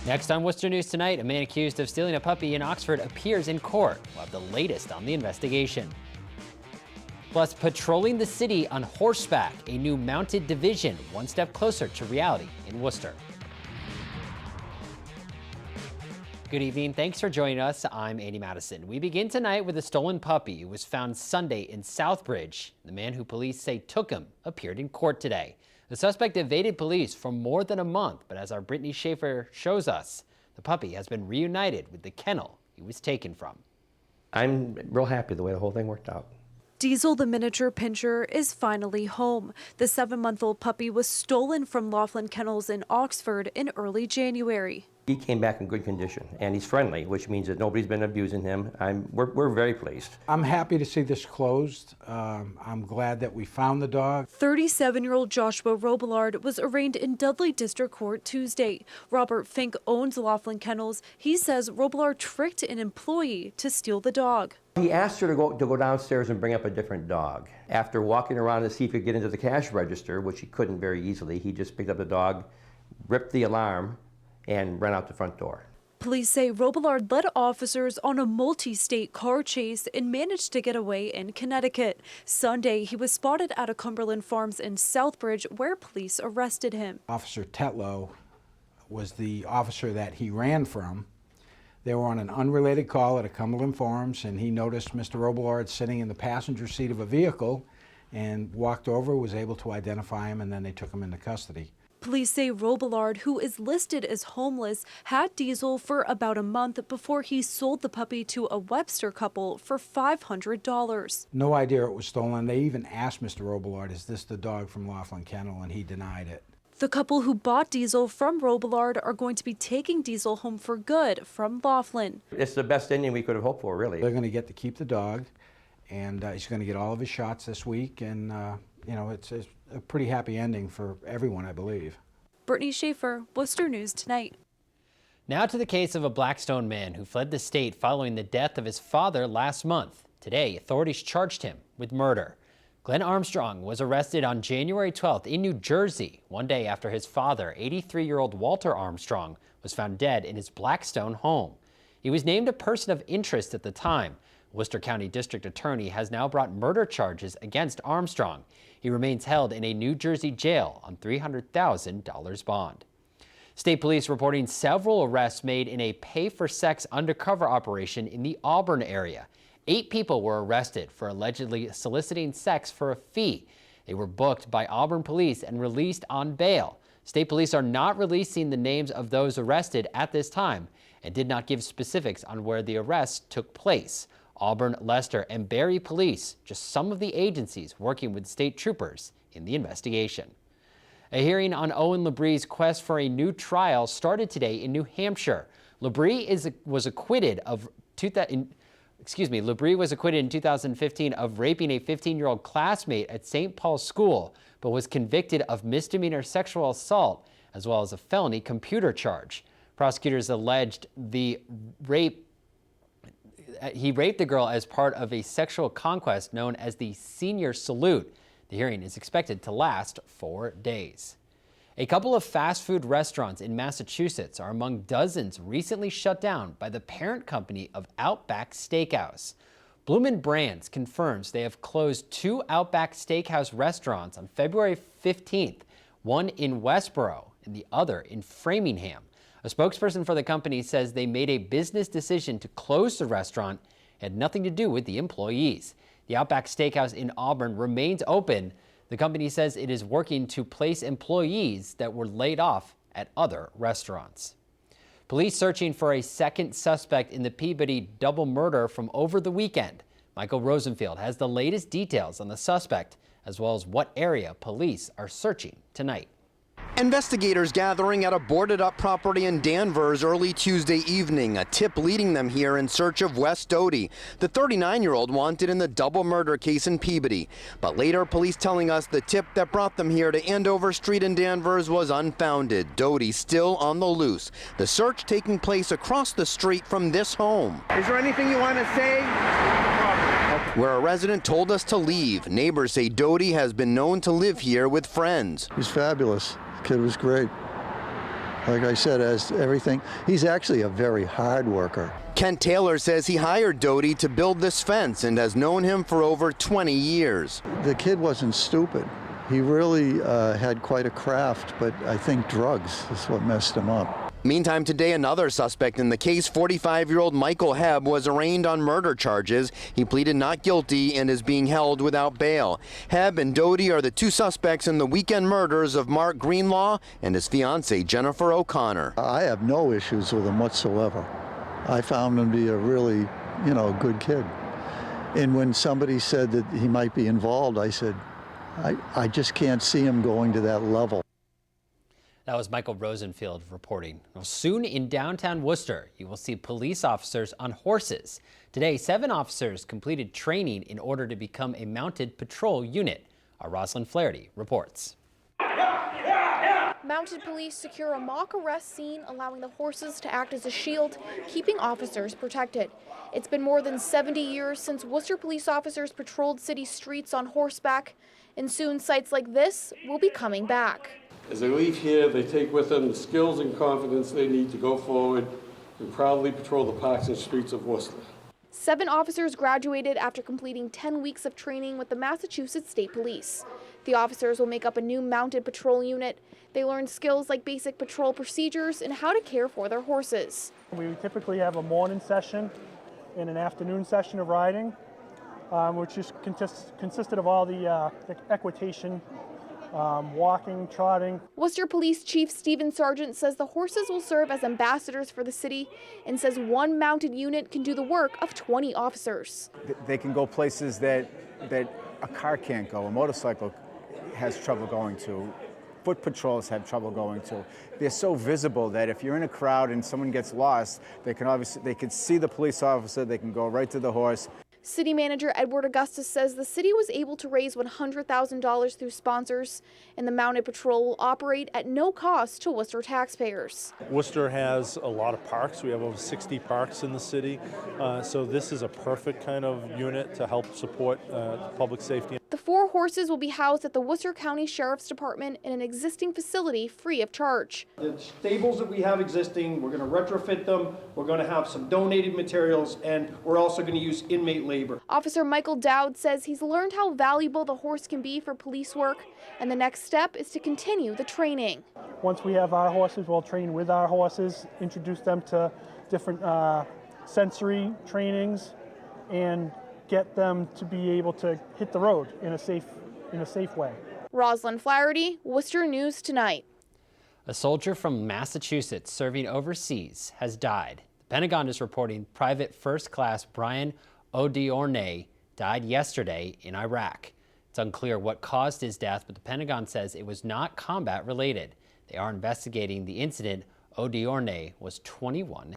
Next on Worcester News Tonight, a man accused of stealing a puppy in Oxford appears in court. We'll have the latest on the investigation. Plus, patrolling the city on horseback, a new mounted division, one step closer to reality in Worcester. Good evening. Thanks for joining us. I'm Andy Madison. We begin tonight with a stolen puppy who was found Sunday in Southbridge. The man who police say took him appeared in court today. The suspect evaded police for more than a month, but as our Brittany Schaefer shows us, the puppy has been reunited with the kennel he was taken from. I'm real happy the way the whole thing worked out. Diesel, the miniature pinscher, is finally home. The 7-month-old puppy was stolen from Laughlin Kennels in Oxford in early January. He came back in good condition, and he's friendly, which means that nobody's been abusing him. We're very pleased. I'm happy to see this closed. I'm glad that we found the dog. 37-year-old Joshua Robillard was arraigned in Dudley District Court Tuesday. Robert Fink owns Laughlin Kennels. He says Robillard tricked an employee to steal the dog. He asked her to go downstairs and bring up a different dog. After walking around to see if he could get into the cash register, which he couldn't very easily, he just picked up the dog, ripped the alarm, and ran out the front door. Police say Robillard led officers on a multi-state car chase and managed to get away in Connecticut. Sunday, he was spotted at a Cumberland Farms in Southbridge where police arrested him. Officer Tetlow was the officer that he ran from. They were on an unrelated call at a Cumberland Farms, and he noticed Mr. Robillard sitting in the passenger seat of a vehicle and walked over, was able to identify him, and then they took him into custody. Police say Robillard, who is listed as homeless, had Diesel for about a month before he sold the puppy to a Webster couple for $500. No idea it was stolen. They even asked Mr. Robillard, is this the dog from Laughlin Kennel, and he denied it. The couple who bought Diesel from Robillard are going to be taking Diesel home for good from Laughlin. It's the best ending we could have hoped for, really. They're going to get to keep the dog, and he's going to get all of his shots this week, and you know, it's a pretty happy ending for everyone, I believe. Brittany Schaefer, Worcester News Tonight. Now to the case of a Blackstone man who fled the state following the death of his father last month. Today, authorities charged him with murder. Glenn Armstrong was arrested on January 12th in New Jersey, one day after his father, 83-year-old Walter Armstrong, was found dead in his Blackstone home. He was named a person of interest at the time. Worcester County District Attorney has now brought murder charges against Armstrong. He remains held in a New Jersey jail on $300,000 bond. State police reporting several arrests made in a pay-for-sex undercover operation in the Auburn area. 8 people were arrested for allegedly soliciting sex for a fee. They were booked by Auburn police and released on bail. State police are not releasing the names of those arrested at this time and did not give specifics on where the arrests took place. Auburn, Leicester, and Barry police, just some of the agencies working with state troopers in the investigation. A hearing on Owen Labrie's quest for a new trial started today in New Hampshire. Labrie was acquitted in 2015 of raping a 15-year-old classmate at St. Paul's School, but was convicted of misdemeanor sexual assault as well as a felony computer charge. Prosecutors alleged he raped the girl as part of a sexual conquest known as the Senior Salute. The hearing is expected to last 4 days. A couple of fast food restaurants in Massachusetts are among dozens recently shut down by the parent company of Outback Steakhouse. Bloomin' Brands confirms they have closed 2 Outback Steakhouse restaurants on February 15th, one in Westboro and the other in Framingham. A spokesperson for the company says they made a business decision to close the restaurant. It had nothing to do with the employees. The Outback Steakhouse in Auburn remains open. The company says it is working to place employees that were laid off at other restaurants. Police searching for a second suspect in the Peabody double murder from over the weekend. Michael Rosenfield has the latest details on the suspect, as well as what area police are searching tonight. Investigators gathering at a boarded-up property in Danvers early Tuesday evening, a tip leading them here in search of Wes Doty, the 39-year-old wanted in the double murder case in Peabody. But later, police telling us the tip that brought them here to Andover Street in Danvers was unfounded. Doty still on the loose. The search taking place across the street from this home. Is there anything you want to say? Where a resident told us to leave. Neighbors say Doty has been known to live here with friends. He's fabulous. Kid was great. Like I said, as everything, he's actually a very hard worker. Kent Taylor says he hired Doty to build this fence and has known him for over 20 years. The kid wasn't stupid. He really had quite a craft, but I think drugs is what messed him up. Meantime, today another suspect in the case, 45-year-old Michael Hebb, was arraigned on murder charges. He pleaded not guilty and is being held without bail. Hebb and Doty are the two suspects in the weekend murders of Mark Greenlaw and his fiancee Jennifer O'Connor. I have no issues with him whatsoever. I found him to be a really, good kid. And when somebody said that he might be involved, I said, I just can't see him going to that level. That was Michael Rosenfield reporting. Well, soon in downtown Worcester, you will see police officers on horses. Today, 7 officers completed training in order to become a mounted patrol unit. Our Rosalind Flaherty reports. Mounted police secure a mock arrest scene, allowing the horses to act as a shield, keeping officers protected. It's been more than 70 years since Worcester police officers patrolled city streets on horseback, and soon sites like this will be coming back. As they leave here, they take with them the skills and confidence they need to go forward and proudly patrol the parks and streets of Worcester. 7 officers graduated after completing 10 weeks of training with the Massachusetts State Police. The officers will make up a new mounted patrol unit. They learn skills like basic patrol procedures and how to care for their horses. We typically have a morning session and an afternoon session of riding, which is consisted of all the equitation, walking, trotting. Worcester Police Chief Stephen Sargent says the horses will serve as ambassadors for the city and says one mounted unit can do the work of 20 officers. They can go places that a car can't go, a motorcycle has trouble going to, foot patrols have trouble going to. They're so visible that if you're in a crowd and someone gets lost, they can see the police officer, they can go right to the horse. City Manager Edward Augustus says the city was able to raise $100,000 through sponsors, and the mounted patrol will operate at no cost to Worcester taxpayers. Worcester has a lot of parks. We have over 60 parks in the city, so this is a perfect kind of unit to help support public safety. The 4 horses will be housed at the Worcester County Sheriff's Department in an existing facility free of charge. The stables that we have existing, we're going to retrofit them, we're going to have some donated materials, and we're also going to use inmate labor. Officer Michael Dowd says he's learned how valuable the horse can be for police work, and the next step is to continue the training. Once we have our horses, we'll train with our horses, introduce them to different sensory trainings, and get them to be able to hit the road in a safe way. Rosalind Flaherty, Worcester News Tonight. A soldier from Massachusetts serving overseas has died. The Pentagon is reporting Private First Class Brian O'Diorne died yesterday in Iraq. It's unclear what caused his death, but the Pentagon says it was not combat related. They are investigating the incident. O'Diorne was 21.